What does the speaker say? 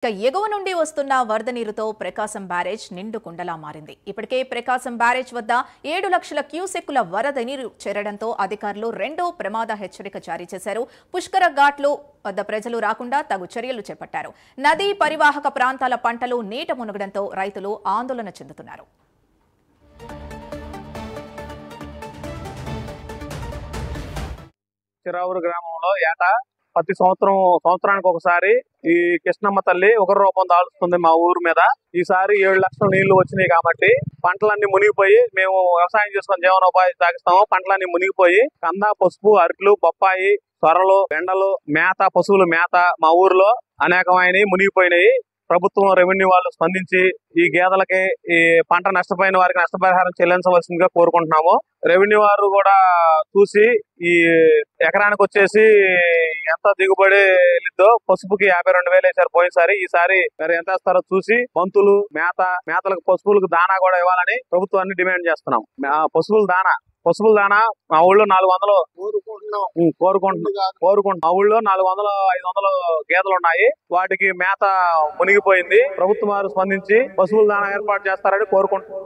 ఎగువ నుండి వస్తున్న వరద నీరుతో ప్రకాశం బ్యారేజ్ నిండు కుండలా మారింది. ఇప్పటికే ప్రకాశం బ్యారేజ్ వద్ద 7 లక్షల క్యూసెక్కుల వరద నీరు చేరడంతో అధికారులు రెండో ప్రమాద హెచ్చరిక జారీ చేశారు. పుష్కర ఘాట్లు వద్ద ప్రజలు రాకుండా తగు చర్యలు చేపట్టారు. నదీ పరివాహక ప్రాంతాల పంటలు నీట మునగడంతో రైతులు ఆందోళన చెందుతున్నారు. చిరావూరు గ్రామంలో ఏటా ప్రతి సంవత్సరానికి ఒకసారి ఈ కృష్ణమ్మ తల్లి ఒక రూపం దాల్చుతుంది మా ఊరు మీద. ఈసారి 7 లక్షల నీళ్లు వచ్చినాయి కాబట్టి పంటలన్నీ మునిగిపోయి మేము వ్యవసాయం చేసుకుని జీవనోపాధి సాగిస్తాము. పంటలన్నీ మునిగిపోయి కంద, పసుపు, అరకులు, బొప్పాయి, సొరలు, బెండలు, మేత, పశువుల మేత మా ఊర్లో అనేకమైనవి మునిగిపోయినాయి. ప్రభుత్వం, రెవెన్యూ వాళ్ళు స్పందించి ఈ గేదెలకి ఈ పంట నష్టపోయిన వారికి నష్టపరిహారం చెల్లించవలసిందిగా కోరుకుంటున్నాము. రెవెన్యూ వారు కూడా చూసి ఈ ఎకరానికి వచ్చేసి ఎంత దిగుబడి వెళ్ళిద్దో, పసుపుకి 52,000 వేసారు పోయినసారి. ఈసారి మరి ఎంత వేస్తారో చూసి బంతులు, మేతలకు పశువులకు దానా కూడా ఇవ్వాలని ప్రభుత్వాన్ని డిమాండ్ చేస్తున్నాం. పశువుల దానా మా ఊళ్ళో 400 కోరుకుంటున్నాం. మా ఊళ్ళో 400-500 గేదెలు ఉన్నాయి. వాటికి మేత మునిగిపోయింది. ప్రభుత్వం వారు స్పందించి పశువుల దానా ఏర్పాటు చేస్తారని కోరుకుంటున్నాం.